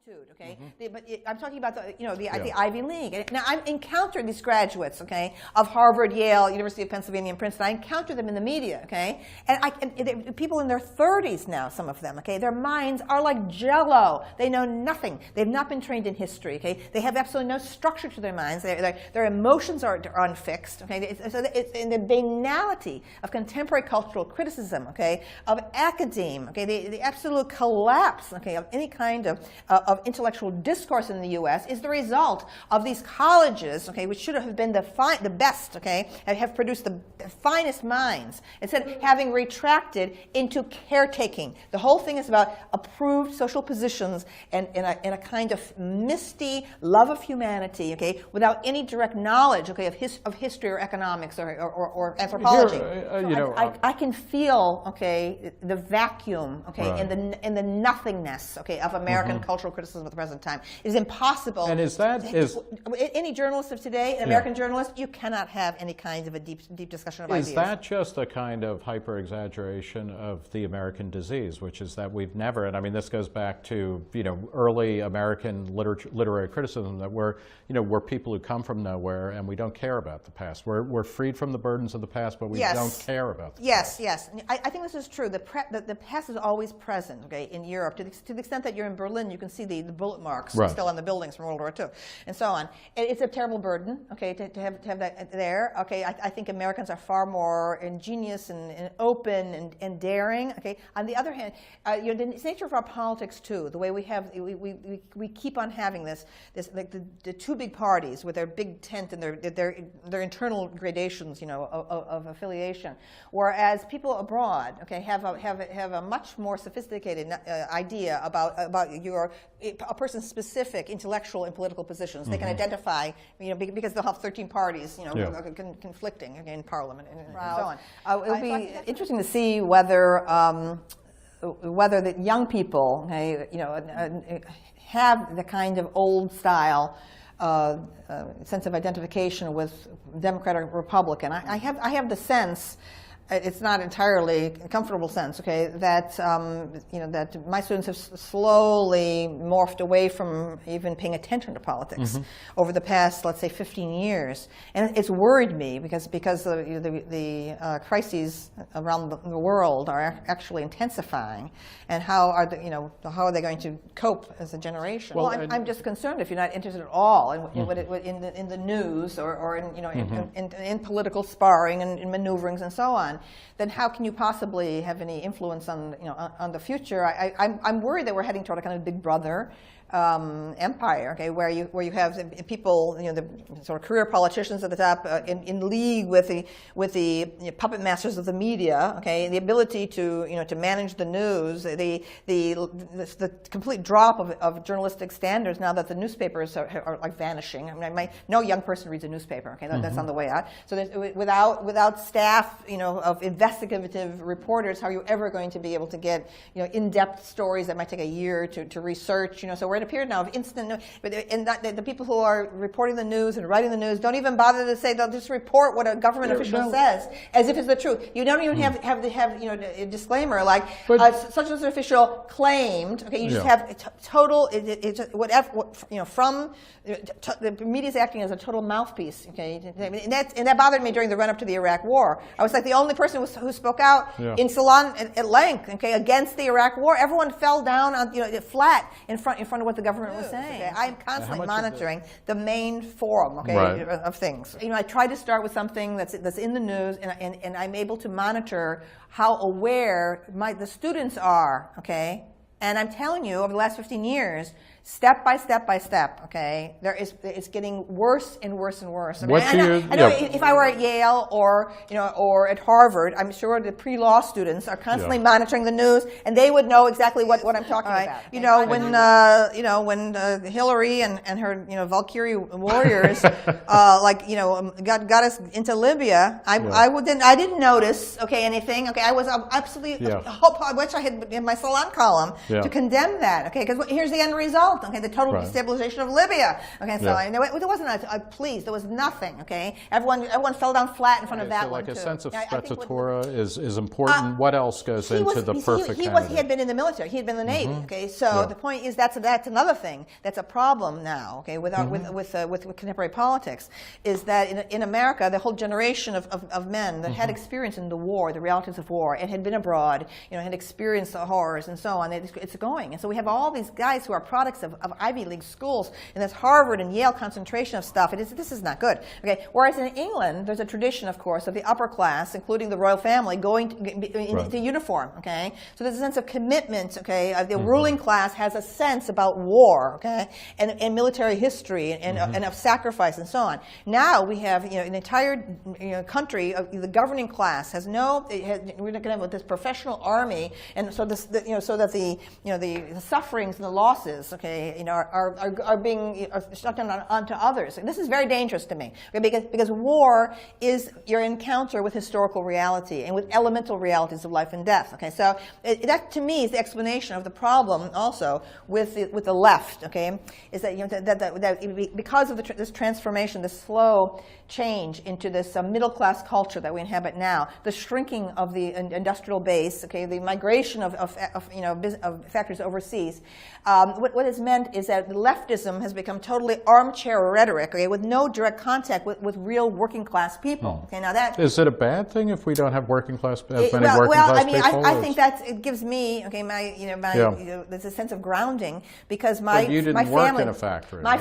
attitude, okay? I'm talking about the Ivy League. Now I'm encountering these graduates, okay, of Harvard, Yale, University of Pennsylvania, and Princeton. I encounter them in the media, okay, and people in their 30s now, some of them, okay, their minds are like Jell-O. They know nothing. They've not been trained in history, okay. They have absolutely no structure to their minds. Their emotions are unfixed, okay. So it's in the banality of contemporary cultural criticism, okay, of academe, okay, the absolute collapse, okay, of any kind of intellectual discourse in the U.S. is the result of these colleges, okay, which should have been the best, okay, have produced the finest minds, instead of having retracted into caretaking. The whole thing is about approved social positions and a kind of misty love of humanity, okay, without any direct knowledge, okay, of history or economics or anthropology. Here, I can feel, okay, the vacuum, okay, right, in the nothingness, okay, of American cultural criticism at the present time. It is impossible. And any journalist of today, an American journalist, you cannot have any kind of a deep discussion of ideas. Is that just a kind of hyper-exaggeration of the American disease, which is that we've never, and I mean this goes back to early American literary criticism, that we're people who come from nowhere and we don't care about the past. We're freed from the burdens of the past, but we don't care about the past. Yes. I think this is true. The past is always present, okay, in Europe. To the extent that you're in Berlin, you can see the bullet marks still on the buildings from World War II, and so on. It's a terrible burden, okay, to have that there. Okay, I think Americans are far more ingenious and open and daring. Okay. On the other hand, the nature of our politics too, the way we keep on having this like the two big parties with their big tent and their internal gradations, of affiliation, whereas people abroad, okay, have a much more sophisticated idea about a person's specific intellectual and political positions. They can identify, because they'll have 13 parties, conflicting in Parliament and so on. It'll be interesting to see whether the young people, okay, have the kind of old style sense of identification with Democrat or Republican. I have the sense, it's not entirely a comfortable sense, okay, that that my students have slowly morphed away from even paying attention to politics over the past, let's say, 15 years, and it's worried me because the crises around the world are actually intensifying, and how are they going to cope as a generation? Well, I'm just concerned if you're not interested at all in the news or in political sparring and in maneuverings and so on, then how can you possibly have any influence on the future? I'm worried that we're heading toward a kind of Big Brother empire, okay, where you have people, the sort of career politicians at the top in league with the puppet masters of the media, okay, the ability to manage the news, the complete drop of journalistic standards now that the newspapers are like vanishing. I mean, no young person reads a newspaper, okay, that's on the way out. So without staff, of investigative reporters, how are you ever going to be able to get in-depth stories that might take a year to research? So we're in a period now of instant news, and the people who are reporting the news and writing the news don't even bother to say, they'll just report what a government official says as if it's the truth. You don't even have a disclaimer like such and such official claimed. Okay, you just have total from the media's acting as a total mouthpiece. Okay, and that bothered me during the run up to the Iraq War. I was like the only person who spoke out in Salon at length, okay, against the Iraq War. Everyone fell down on flat in front of what the government was saying. Okay? I'm constantly monitoring the main forum, of things. I try to start with something that's in the news, and I'm able to monitor how aware the students are, okay? And I'm telling you, over the last 15 years, step by step, okay, it's getting worse and worse and worse. I know if I were at Yale or at Harvard, I'm sure the pre-law students are constantly monitoring the news, and they would know exactly what I'm talking about. When Hillary and her Valkyrie warriors got us into Libya, I didn't notice anything. Okay, I was absolutely I wish I had in my Salon column to condemn that. Okay, because here's the end result. result. Okay, the total Right. destabilization of Libya. Okay, so Yeah. there wasn't a please. There was nothing. Okay, everyone fell down flat in front of that so one like too. a sense of I think sprezzatura is important. What else goes into the perfect he candidate? had been in the military. He had been in the Navy. Okay, so the point is that's another thing that's a problem now. Okay, with contemporary politics, is that in America the whole generation of men that had experience in the war, the realities of war, and had been abroad, had experienced the horrors and so on. It's going, and so we have all these guys who are products of Ivy League schools and this Harvard and Yale concentration of stuff. This is not good. Okay, whereas in England there's a tradition, of course, of the upper class, including the royal family, going into uniform. Okay, so there's a sense of commitment. Okay, the ruling class has a sense about war. Okay, and military history and of sacrifice and so on. Now we have an entire country. The governing class we're not going to have this professional army, and so so that the sufferings and the losses, are being shut onto others. This is very dangerous to me, because war is your encounter with historical reality and with elemental realities of life and death. Okay, so that to me is the explanation of the problem also with the left. Okay, is that because of this transformation, this slow change into this middle class culture that we inhabit now, the shrinking of the industrial base, the migration of factories overseas, what has meant is that leftism has become totally armchair rhetoric, with no direct contact with real working class people. Okay, now that is it a bad thing if we don't have working class people? I think it gives me there's a sense of grounding, because my family work in a factory. My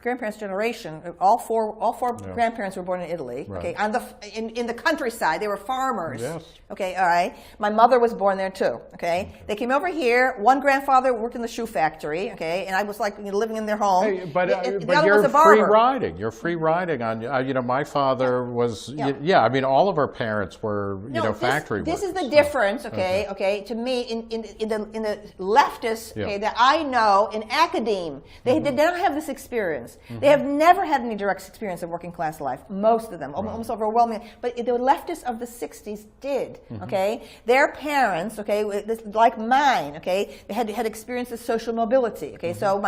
grandparents' generation, all four grandparents were born in Italy. Right. Okay, in the countryside, they were farmers. Yes. Okay, all right. My mother was born there too. Okay, they came over here. One grandfather worked in the shoe factory. Okay, and I was like living in their home. Hey, but the you're was a barber. free riding. You're free riding on. My father was. I mean, all of our parents were. Factory workers. This is the difference. Okay. To me, in the leftists, that I know in academe, they did not have this experience. They have never had any direct experience of working class life. Most of them, almost overwhelming. But the leftists of the '60s did. Okay, their parents, like mine, they had experienced this social mobility. Okay, so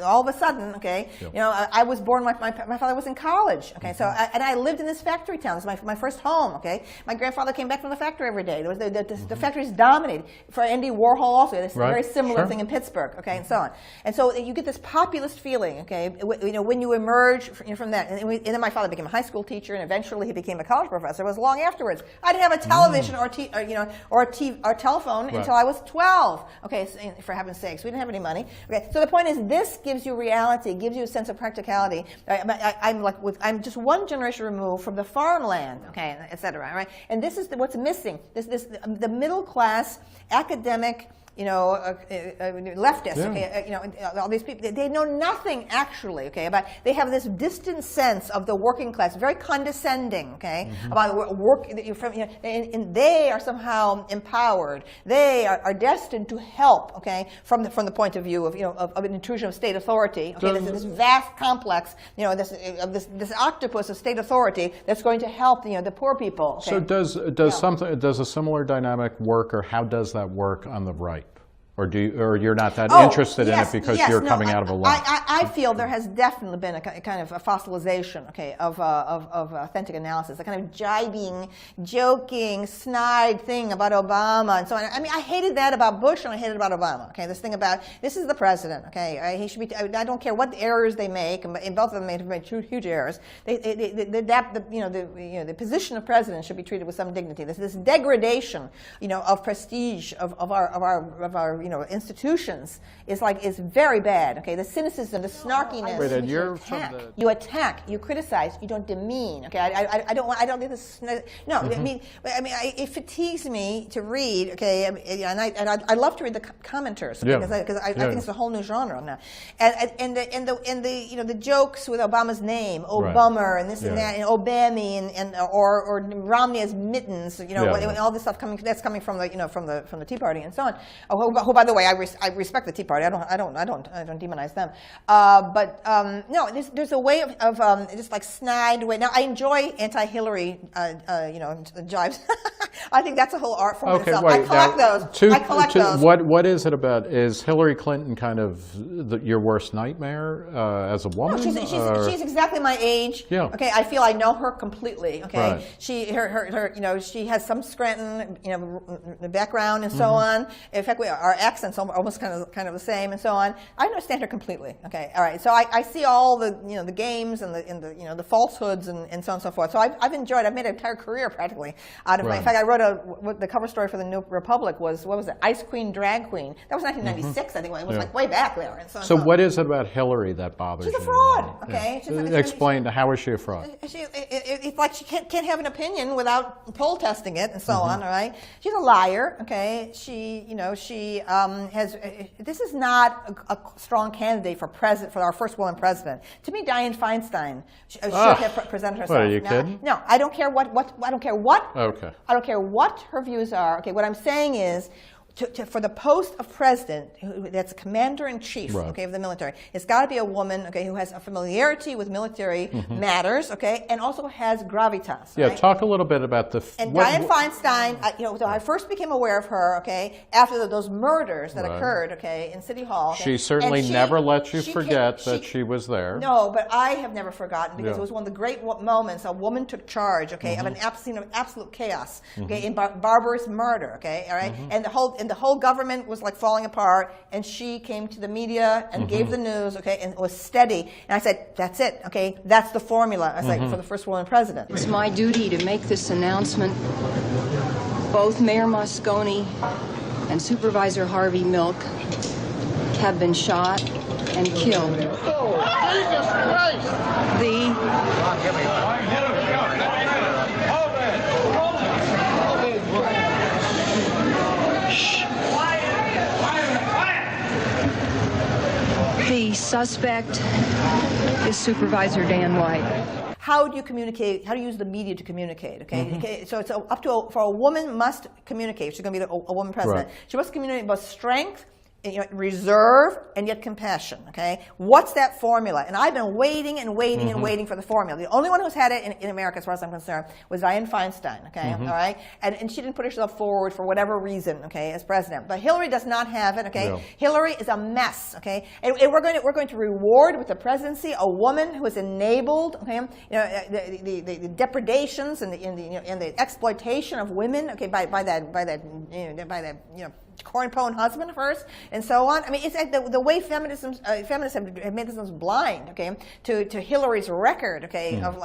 all of a sudden, I was born. My father was in college. Okay, so I lived in this factory town. This is my first home. Okay, my grandfather came back from the factory every day. There was the factories dominated. For Andy Warhol also, this very similar thing in Pittsburgh. Okay, and so on. And so you get this populist feeling. Okay, when you emerge from that, and then my father became a high school teacher, and eventually he became a college professor. It was long afterwards. I didn't have a television or telephone until I was 12. Okay, so, for heaven's sakes, we didn't have any money. Okay, so the point is, this gives you reality, gives you a sense of practicality. I'm just one generation removed from the farmland. Okay, et cetera. Right, and this is what's missing. The middle class academic. Leftists, all these people, they know nothing actually, about, they have this distant sense of the working class, very condescending, about work, and they are somehow empowered. They are destined to help, from the point of view of an intrusion of state authority. This vast complex, this octopus of state authority that's going to help, the poor people. So does a similar dynamic work, or how does that work on the right? Or you're not that interested in it because you're coming out of a left? I feel there has definitely been a kind of a fossilization, of authentic analysis, a kind of jibing, joking, snide thing about Obama and so on. I mean, I hated that about Bush and I hated it about Obama. This thing about this is the president. He should be. I don't care what errors they make, and both of them made huge errors. The position of president should be treated with some dignity. This degradation, of prestige of our institutions is very bad. The cynicism, the snarkiness. Wait, and you're you attack, you criticize, you don't demean. I don't need this. No, I mean, it fatigues me to read. And I love to read the commenters because I think it's a whole new genre now. And the jokes with Obama's name, Obama, and this and that, and Obama, and or Romney as mittens. All this stuff coming from the Tea Party and so on. Who by the way, I respect the Tea Party. I don't demonize them. No, there's a way of just like snide way. Now I enjoy anti-Hillary, jibes. I think that's a whole art form itself. Wait, I collect those. What is it about? Is Hillary Clinton kind of your worst nightmare as a woman? No, she's exactly my age. Yeah. Okay, I feel I know her completely. Okay, right. She she has some Scranton background and so on. In fact, our accents are almost kind of the same and so on. I understand her completely. Okay, all right. So I see all the the games and the falsehoods and so on and so forth. So I've enjoyed. I've made an entire career practically out of my. In fact, I wrote the cover story for the New Republic was, what was it? Ice Queen, Drag Queen. That was 1996, I think. It was like way back there. And so what is it about Hillary that bothers you? She's a fraud. Okay. Yeah. Explain, how is she a fraud? It's like she can't have an opinion without poll testing it and so on. All right. She's a liar. Okay. She has. This is not a strong candidate for our first woman president. To me, Dianne Feinstein should have presented herself. What, are you kidding? No, I don't care what. I don't care what. Okay. I don't care what her views are. Okay, what I'm saying is, for the post of president, that's commander-in-chief, right. okay, of the military, it's got to be a woman, okay, who has a familiarity with military matters, okay, and also has gravitas. Yeah, right? Talk a little bit about the. Dianne Feinstein, so I first became aware of her, okay, after those murders that occurred, okay, in City Hall. Okay? She certainly never let you forget that she was there. No, but I have never forgotten because it was one of the great moments. A woman took charge, okay, of an absolute chaos, okay, in barbarous murder, okay, all right, and the whole government was like falling apart, and she came to the media and gave the news, okay, and was steady. And I said, that's it, okay, that's the formula, I said, for the first woman president. It's my duty to make this announcement. Both Mayor Moscone and Supervisor Harvey Milk have been shot and killed. Oh, Jesus Christ! The suspect is Supervisor Dan White. How do you communicate? How do you use the media to communicate? Okay, so it's for a woman must communicate. She's going to be a woman president. Right. She must communicate both strength, reserve, and yet compassion. Okay, what's that formula? And I've been waiting and waiting and waiting for the formula. The only one who's had it in America, as far as I'm concerned, was Dianne Feinstein. Okay, all right, and she didn't put herself forward for whatever reason. Okay, as president, but Hillary does not have it. Okay, no. Hillary is a mess. Okay, and we're going to reward with the presidency a woman who has enabled the depredations and the exploitation of women. Okay, by that corn-pone husband of hers, and so on. I mean, it's like the way feminists have made themselves blind, okay, to Hillary's record, okay, of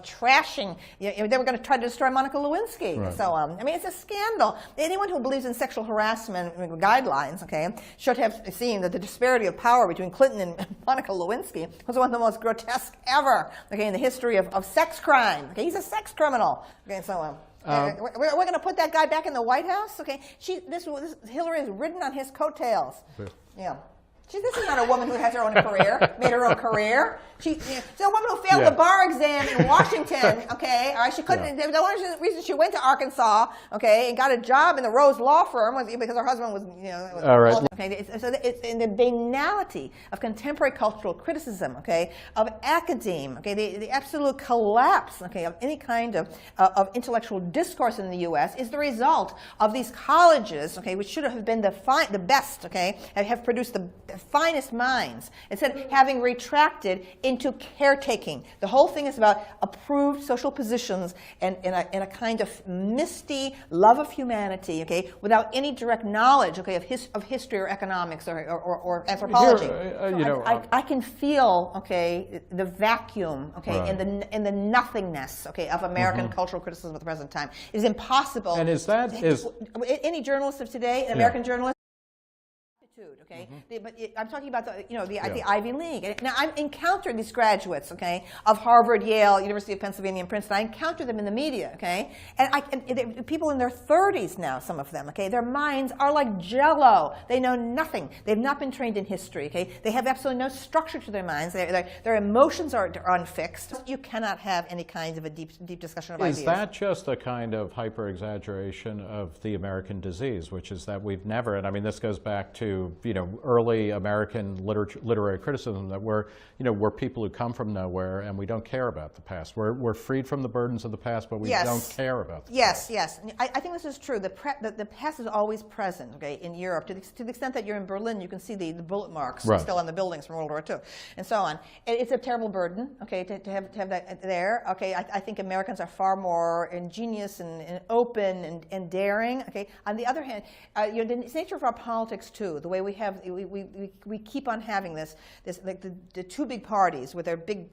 trashing. They were going to try to destroy Monica Lewinsky, and so on. I mean, it's a scandal. Anyone who believes in sexual harassment guidelines, okay, should have seen that the disparity of power between Clinton and Monica Lewinsky was one of the most grotesque ever, okay, in the history of sex crime. Okay, he's a sex criminal, okay, and so on. We're going to put that guy back in the White House. Okay, Hillary has ridden on his coattails. Yeah. This is not a woman who has her own career, made her own career. She's a woman who failed the bar exam in Washington, okay? All right, she couldn't, the only reason she went to Arkansas, okay, and got a job in the Rose Law Firm was because her husband was, all right. Okay, so it's in the banality of contemporary cultural criticism, okay, of academe, okay, the absolute collapse, okay, of any kind of intellectual discourse in the U.S. is the result of these colleges, okay, which should have been the best, okay, have produced the finest minds, instead of having retracted into caretaking. The whole thing is about approved social positions and in a kind of misty love of humanity, okay, without any direct knowledge, okay, of history or economics or anthropology. Here, I can feel, okay, the vacuum, okay, in the nothingness, okay, of American cultural criticism at the present time. It is impossible. And any journalist of today, an American journalist, Okay, I'm talking about the Ivy League. Now I've encountered these graduates, okay, of Harvard, Yale, University of Pennsylvania, and Princeton. I encounter them in the media, okay, and people in their 30s now, some of them, okay, their minds are like Jell-O. They know nothing. They've not been trained in history, okay. They have absolutely no structure to their minds. Their emotions are unfixed. You cannot have any kind of a deep discussion of ideas. Is that just a kind of hyper-exaggeration of the American disease, which is that we've never, and I mean this goes back to early American literary criticism, that we're people who come from nowhere and we don't care about the past. We're freed from the burdens of the past, but we don't care about the past. Yes. I think this is true. The past is always present, okay, in Europe. To the extent that you're in Berlin, you can see the bullet marks still on the buildings from World War II, and so on. It's a terrible burden, okay, to have that there. Okay, I think Americans are far more ingenious and open and daring. Okay. On the other hand, the nature of our politics too, the way we keep on having this like the two big parties with their big